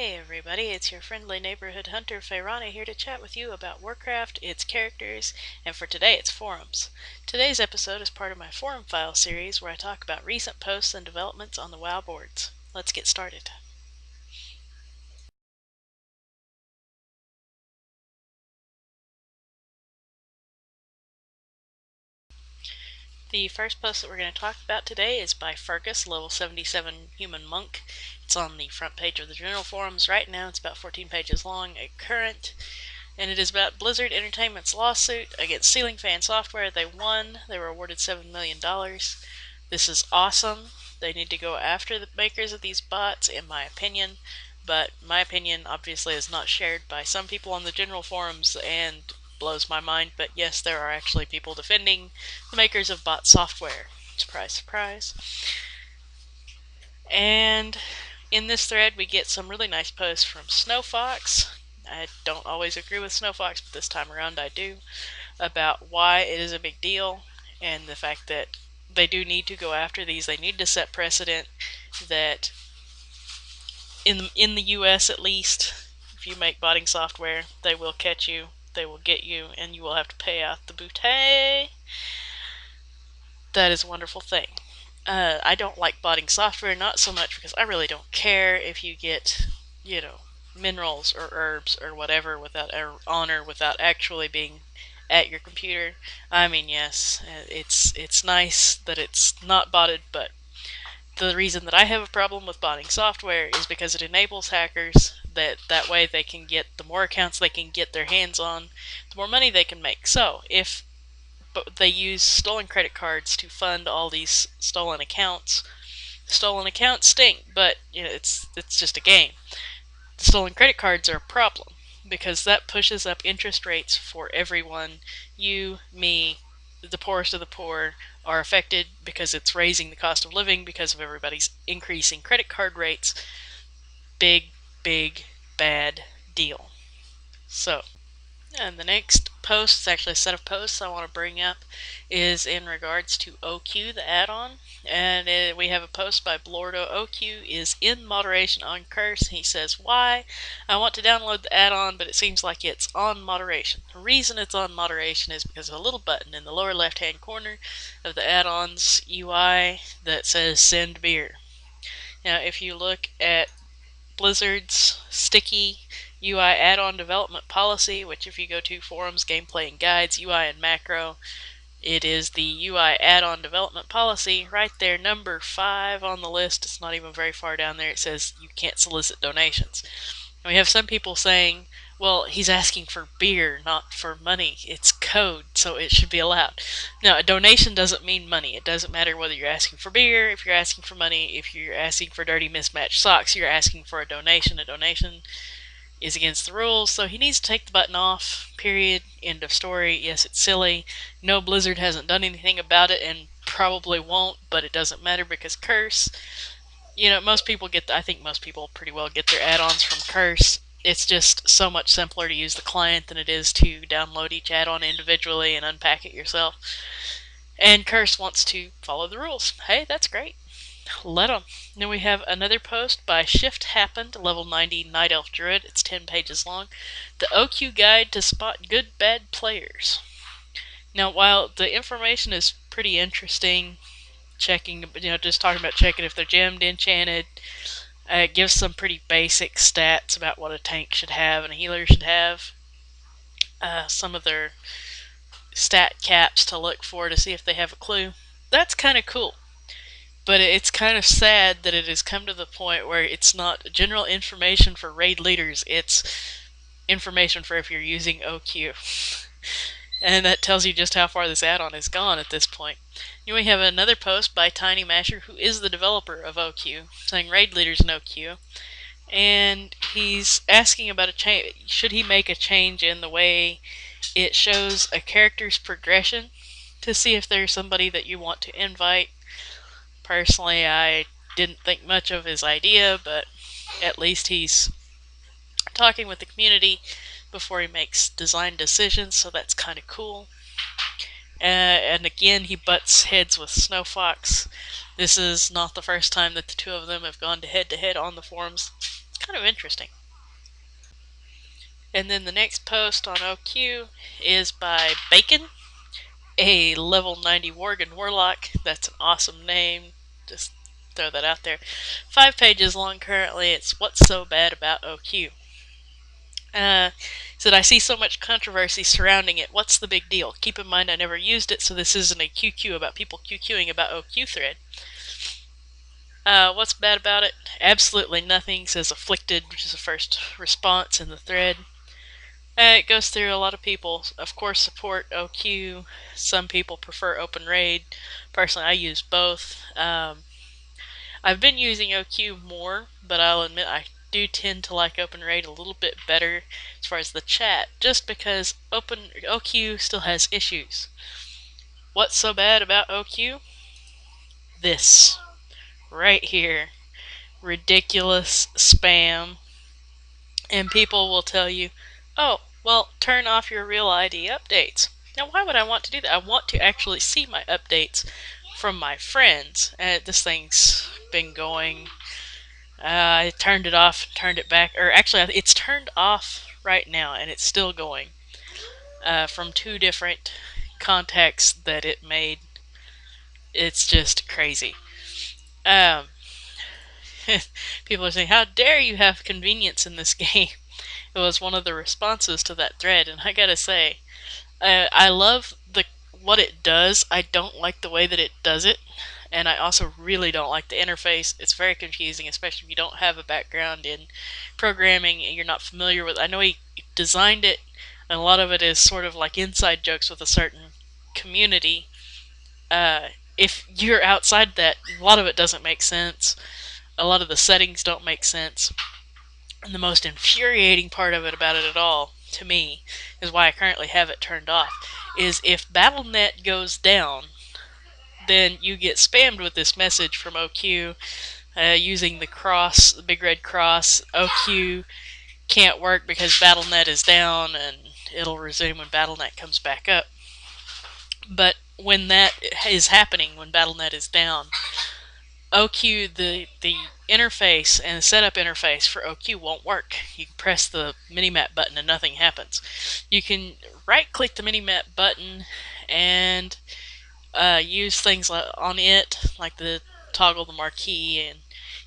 Hey everybody, it's your friendly neighborhood hunter Feyranna here to chat with you about Warcraft, its characters, and for today it's forums. Today's episode is part of my forum file series where I talk about recent posts and developments on the WoW boards. Let's get started. The first post that we're going to talk about today is by Fergus, level 77 human monk. It's on the front page of the general forums right now. It's about 14 pages long at current. And it is about Blizzard Entertainment's lawsuit against Ceiling Fan Software. They won. They were awarded $7 million. This is awesome. They need to go after the makers of these bots, in my opinion. But my opinion, obviously, is not shared by some people on the general forums and blows my mind. But yes, there are actually people defending the makers of bot software. Surprise, surprise. And in this thread, we get some really nice posts from Snowfox. I don't always agree with Snowfox, but this time around I do, about why it is a big deal and the fact that they do need to go after these. They need to set precedent that in the US at least, if you make botting software, they will catch you, they will get you, and you will have to pay out the bootay. That is a wonderful thing. I don't like botting software, not so much because I really don't care if you get, minerals or herbs or whatever without honor, without actually being at your computer. I mean, yes, it's nice that it's not botted, but the reason that I have a problem with botting software is because it enables hackers that way they can get, the more accounts they can get their hands on, the more money they can make. So if they use stolen credit cards to fund all these stolen accounts. Stolen accounts stink, but it's just a game. The stolen credit cards are a problem because that pushes up interest rates for everyone. You, me, the poorest of the poor are affected because it's raising the cost of living because of everybody's increasing credit card rates. Big, big, bad deal. So, and the next post, is actually a set of posts I want to bring up, is in regards to OQ, the add-on. And we have a post by Blordo. OQ is in moderation on Curse. He says, why? I want to download the add-on, but it seems like it's on moderation. The reason it's on moderation is because of a little button in the lower left-hand corner of the add-on's UI that says send beer. Now, if you look at Blizzard's sticky UI add-on development policy, which if you go to forums, gameplay, and guides, UI and macro, it is the UI add-on development policy right there, number 5 on the list. It's not even very far down there. It says you can't solicit donations. And we have some people saying, well, he's asking for beer, not for money. It's code, so it should be allowed. No, a donation doesn't mean money. It doesn't matter whether you're asking for beer, if you're asking for money, if you're asking for dirty mismatched socks, you're asking for a donation. A donation is against the rules, so he needs to take the button off, period, end of story. Yes, it's silly. No, Blizzard hasn't done anything about it and probably won't, but it doesn't matter because Curse, most people I think most people pretty well get their add-ons from Curse. It's just so much simpler to use the client than it is to download each add-on individually and unpack it yourself. And Curse wants to follow the rules. Hey, that's great. Let them. Then we have another post by Shift Happened, level 90 Night Elf Druid. It's 10 pages long. The OQ Guide to Spot Good Bad Players. Now, while the information is pretty interesting, checking, just talking about checking if they're gemmed, enchanted, it gives some pretty basic stats about what a tank should have and a healer should have. Some of their stat caps to look for to see if they have a clue. That's kind of cool. But it's kind of sad that it has come to the point where it's not general information for raid leaders, it's information for if you're using OQ. And that tells you just how far this add-on has gone at this point. We have another post by Tiny Masher, who is the developer of OQ, saying raid leaders in OQ. And he's asking about a change. Should he make a change in the way it shows a character's progression to see if there's somebody that you want to invite? Personally, I didn't think much of his idea, but at least he's talking with the community before he makes design decisions, so that's kind of cool. And again, he butts heads with Snowfox. This is not the first time that the two of them have gone head to head on the forums. kind of interesting. And then the next post on OQ is by Bacon, a level 90 Worgen Warlock. That's an awesome name. Just throw that out there. 5 pages long currently. It's What's So Bad About OQ. Said, I see so much controversy surrounding it. What's the big deal? Keep in mind I never used it, so this isn't a QQ about people QQing about OQ thread. What's bad about it? Absolutely nothing, says Afflicted, which is the first response in the thread. It goes through a lot of people. Of course, support OQ. Some people prefer Open Raid. Personally, I use both. I've been using OQ more, but I'll admit I do tend to like Open Raid a little bit better as far as the chat, just because OQ still has issues. What's so bad about OQ? This. Right here. Ridiculous spam. And people will tell you, oh, well, turn off your real ID updates. Now, why would I want to do that? I want to actually see my updates from my friends. This thing's been going. I turned it off, turned it back, or actually, it's turned off right now, and it's still going from 2 different contacts that it made. It's just crazy. People are saying, how dare you have convenience in this game? It was one of the responses to that thread, and I gotta say, I love what it does. I don't like the way that it does it, and I also really don't like the interface. It's very confusing, especially if you don't have a background in programming and you're not familiar with. I know he designed it, and a lot of it is sort of like inside jokes with a certain community. If you're outside that, a lot of it doesn't make sense. A lot of the settings don't make sense. And the most infuriating part of it about it at all, to me, is why I currently have it turned off, is if BattleNet goes down, then you get spammed with this message from OQ using the cross, the big red cross. OQ can't work because BattleNet is down, and it'll resume when BattleNet comes back up. But when that is happening, when BattleNet is down, OQ, the interface and the setup interface for OQ won't work. You can press the minimap button and nothing happens. You can right-click the minimap button and use things on it, like the toggle the marquee, and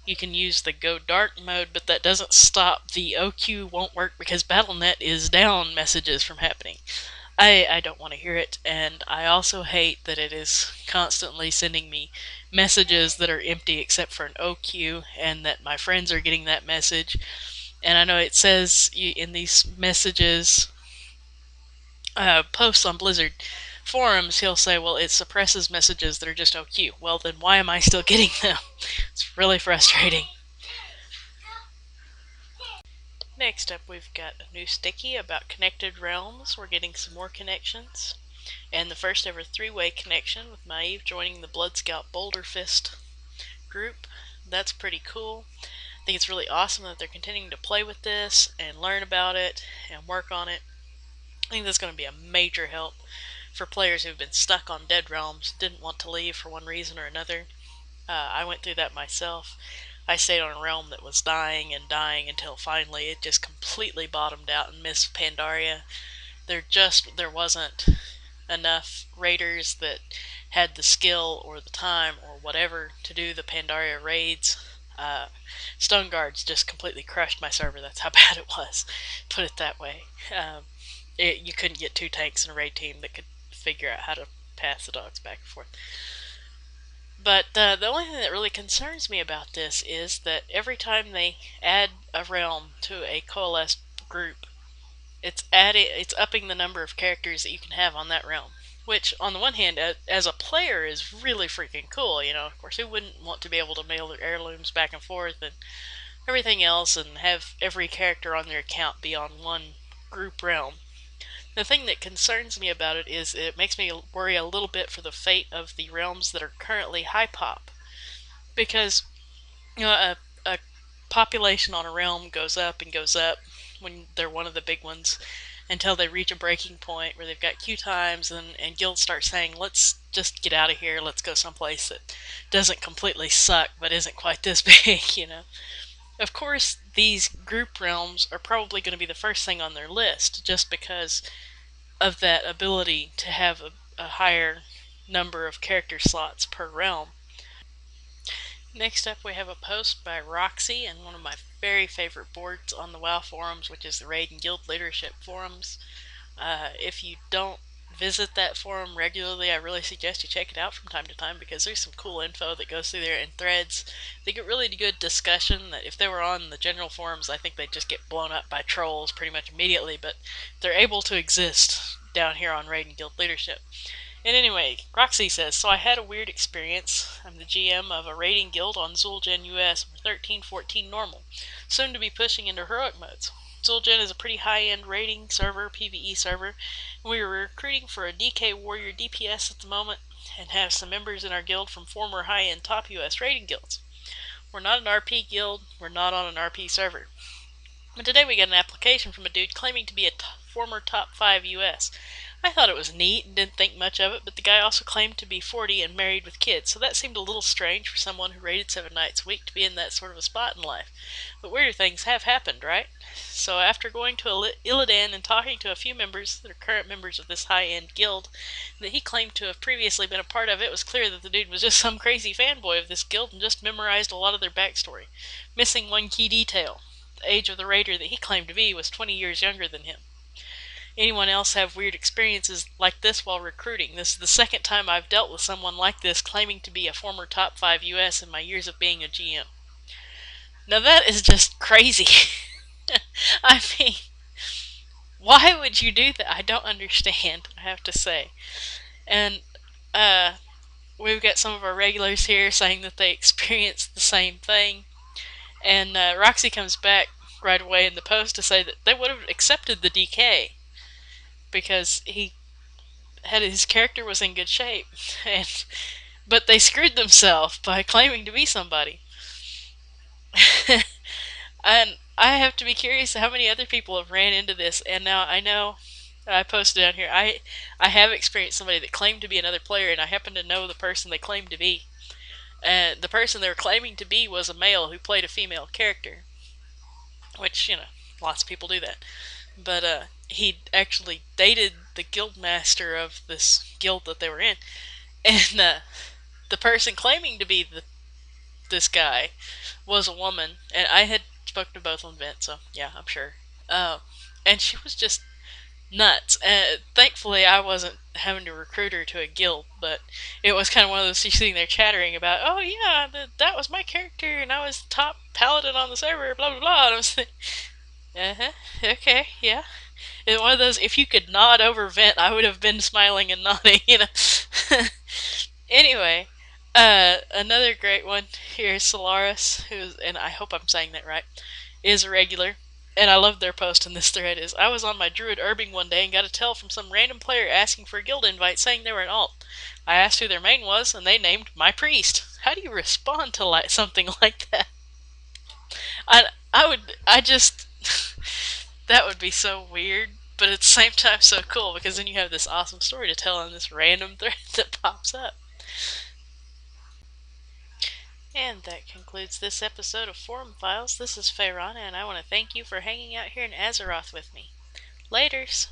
you can use the go dark mode, but that doesn't stop the OQ won't work because BattleNet is down messages from happening. I don't want to hear it, and I also hate that it is constantly sending me messages that are empty except for an OQ, and that my friends are getting that message. And I know it says in these messages, posts on Blizzard forums, he'll say, well, it suppresses messages that are just OQ. Well, then why am I still getting them? It's really frustrating. Next up, we've got a new sticky about connected realms. We're getting some more connections. And the first ever 3-way connection with Maeve joining the Blood Scout Boulder Fist group. That's pretty cool. I think it's really awesome that they're continuing to play with this and learn about it and work on it. I think that's going to be a major help for players who've been stuck on dead realms, didn't want to leave for one reason or another. I went through that myself. I stayed on a realm that was dying and dying until finally it just completely bottomed out and missed Pandaria. There wasn't enough raiders that had the skill or the time or whatever to do the Pandaria raids. Stone Guards just completely crushed my server. That's how bad it was. Put it that way. You couldn't get 2 tanks in a raid team that could figure out how to pass the dogs back and forth. But the only thing that really concerns me about this is that every time they add a realm to a coalesced group, it's upping the number of characters that you can have on that realm. Which, on the one hand, as a player, is really freaking cool. You know, of course, who wouldn't want to be able to mail their heirlooms back and forth and everything else, and have every character on their account be on one group realm? The thing that concerns me about it is it makes me worry a little bit for the fate of the realms that are currently high pop. Because, you know, a population on a realm goes up and goes up when they're one of the big ones until they reach a breaking point where they've got queue times and guilds start saying, let's just get out of here, let's go someplace that doesn't completely suck but isn't quite this big, you know. Of course, these group realms are probably going to be the first thing on their list just because of that ability to have a higher number of character slots per realm. Next up, we have a post by Roxy and one of my very favorite boards on the WoW forums, which is the Raid and Guild Leadership Forums. If you don't visit that forum regularly, I really suggest you check it out from time to time because there's some cool info that goes through there in threads. They get really good discussion that if they were on the general forums, I think they'd just get blown up by trolls pretty much immediately, but they're able to exist down here on Raid and Guild Leadership. And anyway, Roxy says, so I had a weird experience. I'm the GM of a raiding guild on Zul'jin US. We're 13-14 normal, soon to be pushing into heroic modes. Zul'jin is a pretty high-end raiding server, PvE server, and we are recruiting for a DK Warrior DPS at the moment and have some members in our guild from former high-end top US raiding guilds. We're not an RP guild, we're not on an RP server. But today we got an application from a dude claiming to be a former top 5 US. I thought it was neat and didn't think much of it, but the guy also claimed to be 40 and married with kids, so that seemed a little strange for someone who raided 7 nights a week to be in that sort of a spot in life. But weirder things have happened, right? So after going to Illidan and talking to a few members that are current members of this high-end guild that he claimed to have previously been a part of, it was clear that the dude was just some crazy fanboy of this guild and just memorized a lot of their backstory, missing one key detail. The age of the raider that he claimed to be was 20 years younger than him. Anyone else have weird experiences like this while recruiting? This is the second time I've dealt with someone like this claiming to be a former top 5 US in my years of being a GM. Now that is just crazy. I mean, why would you do that? I don't understand, I have to say. And we've got some of our regulars here saying that they experienced the same thing. And Roxy comes back right away in the post to say that they would have accepted the DK because his character was in good shape, but they screwed themselves by claiming to be somebody. And I have to be curious how many other people have ran into this. And now I know I posted down here. I have experienced somebody that claimed to be another player, and I happen to know the person they claimed to be. And the person they were claiming to be was a male who played a female character, which lots of people do that. But he actually dated the guild master of this guild that they were in, and the person claiming to be this guy was a woman, and I had spoken to both on vent, so yeah, I'm sure. And she was just nuts. Thankfully, I wasn't having to recruit her to a guild, but it was kind of one of those she's sitting there chattering about, oh yeah, that was my character, and I was top paladin on the server, blah blah blah. And I was like, okay, yeah. It's one of those, if you could nod over vent, I would have been smiling and nodding. Anyway, another great one here is Solaris, and I hope I'm saying that right, is a regular. And I love their post in this thread is, I was on my druid herbing one day and got a tell from some random player asking for a guild invite saying they were an alt. I asked who their main was, and they named my priest. How do you respond to something like that? I just, that would be so weird, but at the same time so cool, because then you have this awesome story to tell on this random thread that pops up. And that concludes this episode of Forum Files. This is Feyranna, and I want to thank you for hanging out here in Azeroth with me. Laters!